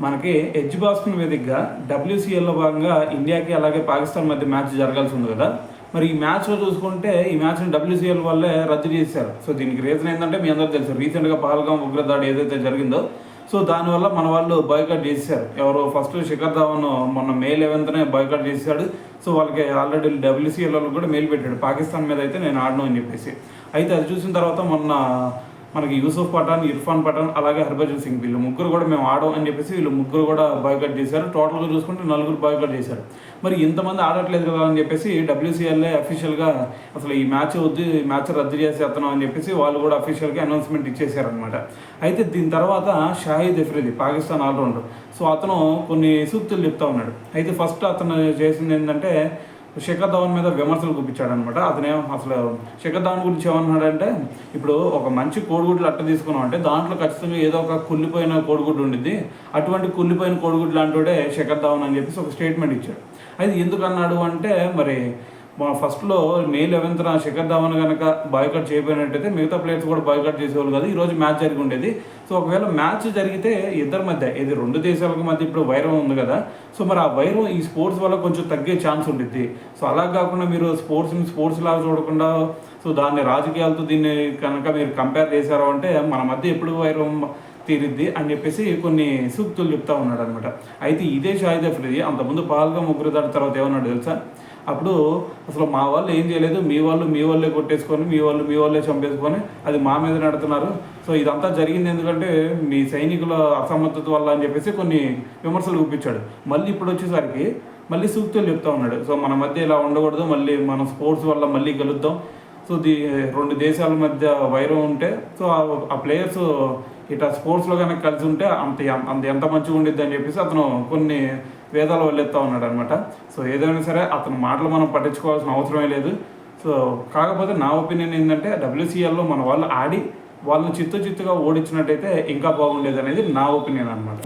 మనకి edge Boston వేదికగా డబ్ల్యూసీఎల్లో భాగంగా ఇండియాకి అలాగే పాకిస్తాన్ మధ్య మ్యాచ్ జరగాల్సి ఉంది కదా. మరి ఈ మ్యాచ్లో చూసుకుంటే ఈ మ్యాచ్ని డబ్ల్యూసీఎల్ వల్లే రద్దు చేశారు. సో దీనికి రీజన్ ఏంటంటే మీ అందరూ తెలుసు, రీసెంట్గా పహల్గామ్ ఉగ్రదాడి ఏదైతే జరిగిందో సో దానివల్ల మన వాళ్ళు బాయ్కాట్ చేశారు. ఎవరు ఫస్ట్ శిఖర్ ధవన్ మొన్న మే 11నే బాయ్కాట్ చేశాడు. సో వాళ్ళకి ఆల్రెడీ డబ్ల్యూసీఎల్ వాళ్ళు కూడా మెయిల్ పెట్టాడు, పాకిస్తాన్ మీద అయితే నేను ఆడను అని చెప్పేసి. అయితే అది చూసిన తర్వాత మొన్న మనకి యూసుఫ్ పఠాన్, ఇర్ఫాన్ పఠాన్ అలాగే హర్భజన్ సింగ్ వీళ్ళు ముగ్గురు కూడా మేము ఆడం అని చెప్పేసి వీళ్ళు ముగ్గురు కూడా బాయ్కాట్ చేశారు. టోటల్గా చూసుకుంటే 4 బాయ్కాట్ చేశారు. మరి ఇంతమంది ఆడట్లేదు కదా అని చెప్పేసి డబ్ల్యూసీఎల్ఏ అఫీషియల్గా అసలు ఈ మ్యాచ్ వద్దు, ఈ మ్యాచ్ రద్దు చేసేస్తున్నాం అని చెప్పేసి వాళ్ళు కూడా అఫీషియల్గా అనౌన్స్మెంట్ ఇచ్చేసారనమాట. అయితే దీని తర్వాత షాహిద్ అఫ్రిది పాకిస్తాన్ ఆల్రౌండర్, సో అతను కొన్ని సూక్తులు చెప్తా ఉన్నాడు. అయితే ఫస్ట్ అతను చేసింది ఏంటంటే శిఖర్ ధవన్ మీద విమర్శలు గుప్పించాడు అనమాట. అతనేమో అసలు శిఖర్ ధవన్ గురించి ఏమన్నాడంటే, ఇప్పుడు ఒక మంచి కోడిగుడ్లు అట్ట తీసుకున్నాం అంటే దాంట్లో ఖచ్చితంగా ఏదో ఒక కుళ్ళిపోయిన కోడిగుడ్డు ఉండిద్ది, అటువంటి కుళ్ళిపోయిన కోడిగుడ్లు లాంటివాడే శిఖర్ ధవన్ అని చెప్పేసి ఒక స్టేట్మెంట్ ఇచ్చాడు. అయితే ఎందుకు అన్నాడు అంటే, మరి ఫస్ట్లో మే 11న శిఖర్ ధవన్ కనుక బాయ్కాట్ చేయబోయినట్టయితే మిగతా ప్లేయర్స్ కూడా బాయ్కాట్ చేసేవాళ్ళు కాదు, ఈరోజు మ్యాచ్ జరిగి ఉండేది. సో ఒకవేళ మ్యాచ్ జరిగితే ఇద్దరి మధ్య, ఇది 2 దేశాలకు మధ్య ఇప్పుడు వైరం ఉంది కదా, సో మరి ఆ వైరం ఈ స్పోర్ట్స్ వల్ల కొంచెం తగ్గే ఛాన్స్ ఉంటుంది. సో అలా కాకుండా మీరు స్పోర్ట్స్ లాగా చూడకుండా సో దాన్ని రాజకీయాలతో దీన్ని కనుక మీరు కంపేర్ చేశారు అంటే మన మధ్య ఎప్పుడు వైరం తీరిద్ది అని చెప్పేసి కొన్ని సూక్తులు చెప్తా ఉన్నాడు అనమాట. అయితే ఇదే షాహిద్ అఫ్రిది అంతకుముందు పహల్గామ్ ఉగ్రదాడి తర్వాత ఏమన్నాడు తెలుసా, అప్పుడు అసలు మా వాళ్ళు ఏం చేయలేదు, మీ వాళ్ళే కొట్టేసుకొని మీ వాళ్ళే చంపేసుకొని అది మా మీద నడుతున్నారు. సో ఇదంతా జరిగింది ఎందుకంటే మీ సైనికుల అసమర్థత వల్ల అని చెప్పేసి కొన్ని విమర్శలు చూపించాడు. మళ్ళీ ఇప్పుడు వచ్చేసరికి మళ్ళీ సూక్తులు చెప్తా ఉన్నాడు. సో మన మధ్య ఇలా ఉండకూడదు, మళ్ళీ మనం స్పోర్ట్స్ వల్ల మళ్ళీ గెలుద్దాం. సో 2 దేశాల మధ్య వైరం ఉంటే సో ఆ ప్లేయర్స్ ఇట్లా స్పోర్ట్స్లో కనుక కలిసి ఉంటే అంత ఎంత మంచిగా ఉండిద్ది అని చెప్పేసి అతను కొన్ని వేదాలు వల్లెత్తా ఉన్నాడు అనమాట. సో ఏదైనా సరే అతని మాటలు మనం పట్టించుకోవాల్సిన అవసరమే లేదు. సో కాకపోతే నా ఒపీనియన్ ఏంటంటే డబ్ల్యూసీఎల్లో మన వాళ్ళు ఆడి వాళ్ళని చిత్తుగా ఓడించినట్టయితే ఇంకా బాగుండేది అనేది నా ఒపీనియన్ అనమాట.